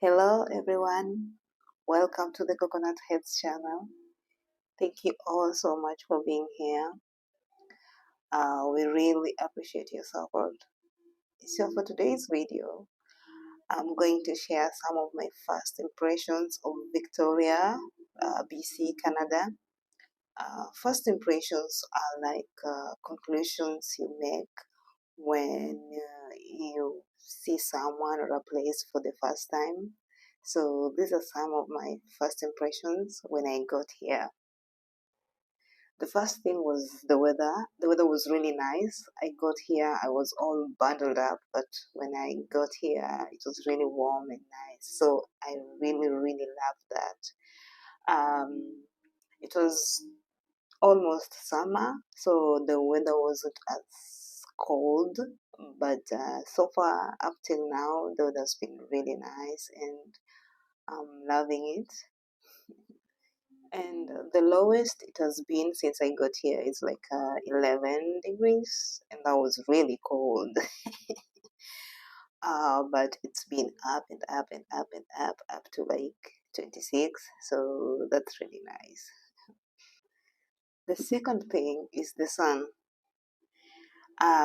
Hello everyone, welcome to the Coconut Heads channel. Thank you all so much for being here. We really appreciate your support. So for today's video, I'm going to share some of my first impressions of Victoria, BC, Canada. First impressions are like conclusions you make when you see someone or a place for the first time. So these are some of my first impressions when I got here. The first thing was the weather. The weather was really nice. I got here, I was all bundled up, but when I got here, it was really warm and nice. So I really, really loved that. It was almost summer, so the weather wasn't as cold. But so far, up till now, the weather's been really nice and I'm loving it. And the lowest it has been since I got here is like 11 degrees, and that was really cold. But it's been up and up and up and up to like 26, so that's really nice. The second thing is the sun.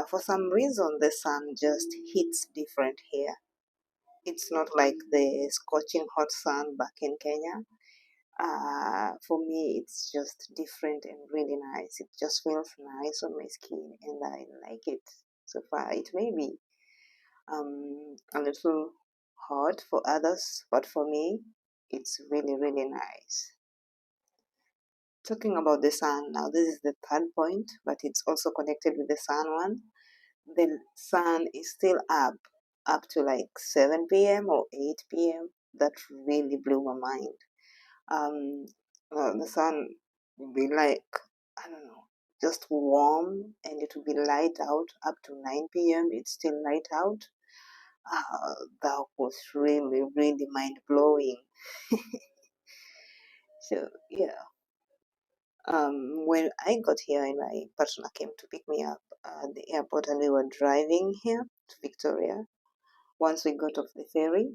For some reason, the sun just hits different here. It's not like the scorching hot sun back in Kenya. For me, it's just different and really nice. It just feels nice on my skin, and I like it so far. It may be a little hot for others, but for me, it's really, really nice. Talking about the sun, now this is the third point, but it's also connected with the sun one. The sun is still up to like 7 p.m. or 8 p.m. That really blew my mind. um the sun will be like, I don't know, just warm, and it will be light out up to 9 p.m. It's still light out. That was really, really mind blowing. So yeah, when I got here and my partner came to pick me up at the airport and we were driving here to Victoria, once we got off the ferry,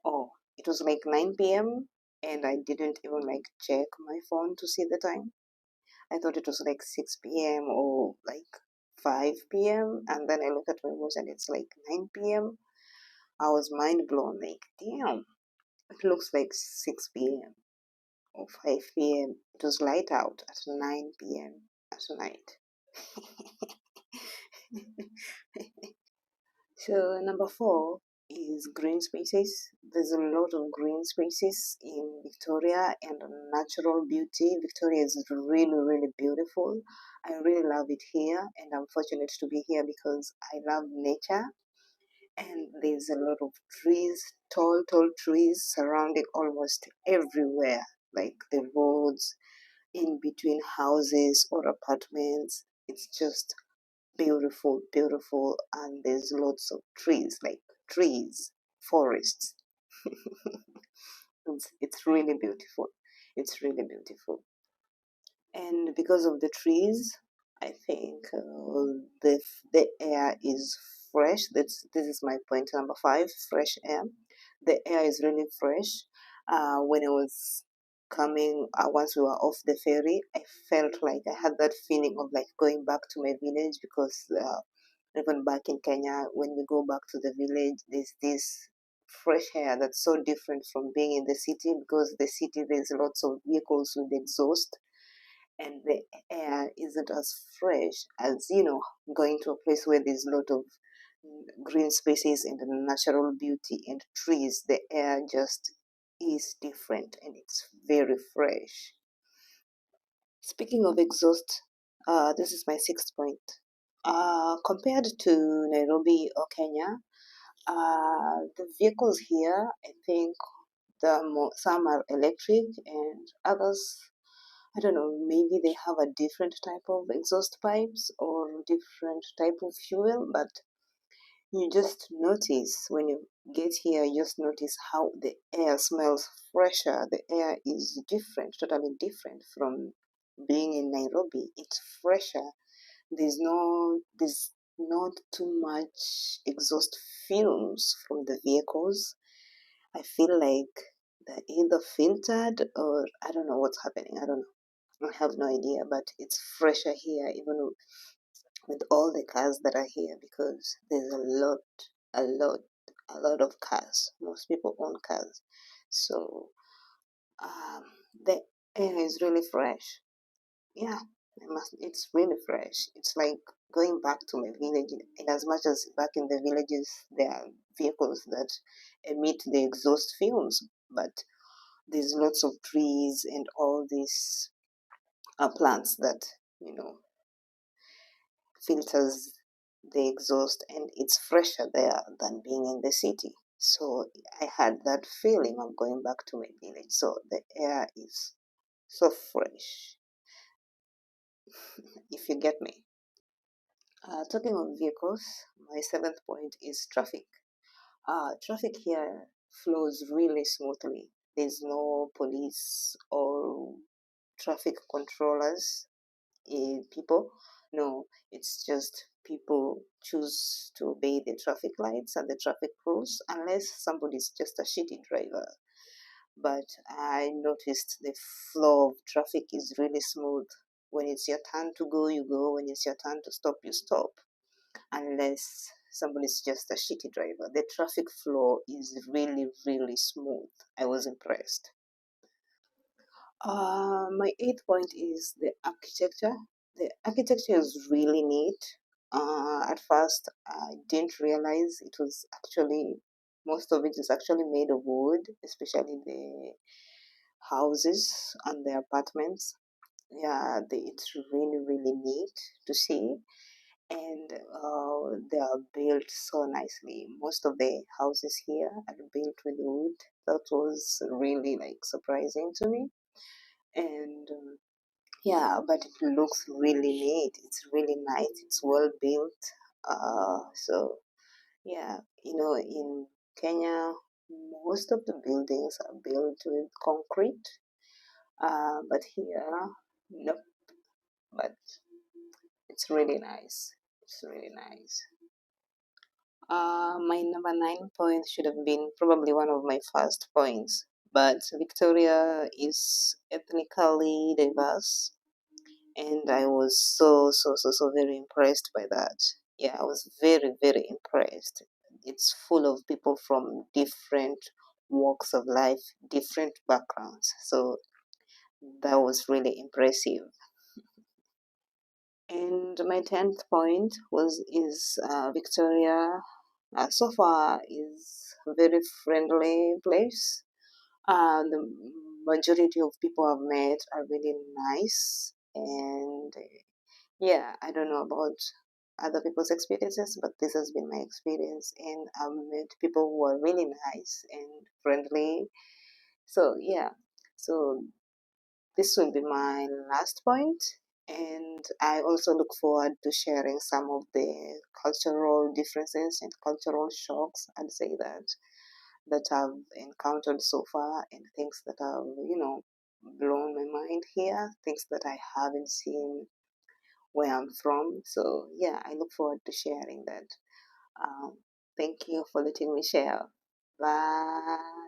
oh, it was like 9 p.m. and I didn't even like check my phone to see the time. I thought it was like 6 p.m. or like 5 p.m. And then I look at my watch and it's like 9 p.m. I was mind blown, like, damn, it looks like 6 p.m. or 5 p.m. It was light out at 9 p.m. at night. So, number four is green spaces. There's a lot of green spaces in Victoria and natural beauty. Victoria is really, really beautiful. I really love it here, and I'm fortunate to be here because I love nature. And there's a lot of trees, tall, tall trees surrounding almost everywhere, like the roads, in between houses or apartments. It's just beautiful, beautiful, and there's lots of trees, like trees, forests. It's really beautiful. It's really beautiful. And because of the trees, I think the air is fresh. This is my point number five: fresh air. The air is really fresh. When I was coming, once we were off the ferry, I felt like I had that feeling of like going back to my village because even back in Kenya, when we go back to the village, there's this fresh air that's so different from being in the city, because the city there's lots of vehicles with exhaust and the air isn't as fresh as, going to a place where there's a lot of green spaces and natural beauty and trees. The air just is different and it's very fresh. Speaking of exhaust, this is my sixth point. Compared to Nairobi or Kenya, the vehicles here, I think some are electric and others, I don't know, maybe they have a different type of exhaust pipes or different type of fuel, but you just notice when you get here, you just notice how the air smells fresher. The air is different, totally different from being in Nairobi. It's fresher. There's not too much exhaust fumes from the vehicles. I feel like they're either filtered or I don't know what's happening. I don't know. I have no idea, but it's fresher here, even with all the cars that are here, because there's a lot, a lot of cars. Most people own cars. So um, the air is really fresh. Yeah, it's really fresh. It's like going back to my village. In as much as back in the villages, there are vehicles that emit the exhaust fumes, but there's lots of trees and all these plants that, you know, filters the exhaust, and it's fresher there than being in the city. So I had that feeling of going back to my village. So the air is so fresh, if you get me. Talking of vehicles, my seventh point is traffic. Traffic here flows really smoothly. There's no police or traffic controllers, people. No, it's just people choose to obey the traffic lights and the traffic rules, unless somebody's just a shitty driver. But I noticed the flow of traffic is really smooth. When it's your turn to go, you go. When it's your turn to stop, you stop, unless somebody's just a shitty driver. The traffic flow is really, really smooth. I was impressed. My eighth point is the architecture. The architecture is really neat. At first, I didn't realize it was actually, most of it is actually made of wood, especially the houses and the apartments. Yeah, it's really, really neat to see, and they are built so nicely. Most of the houses here are built with wood. That was really like surprising to me, and yeah, but it looks really neat. It's really nice. It's well built. So yeah, in Kenya, most of the buildings are built with concrete. But here, no. But it's really nice. It's really nice. My number nine point should have been probably one of my first points, but Victoria is ethnically diverse, and I was so very impressed by that. Yeah, I was very very impressed. It's full of people from different walks of life, different backgrounds. So that was really impressive. And my tenth point is Victoria. So far is a very friendly place. The majority of people I've met are really nice, and yeah, I don't know about other people's experiences, but this has been my experience, and I've met people who are really nice and friendly. So yeah, so this will be my last point, and I also look forward to sharing some of the cultural differences and cultural shocks, I'd say that I've encountered so far, and things that have, blown my mind here, things that I haven't seen where I'm from. So yeah, I look forward to sharing that. Thank you for letting me share. Bye.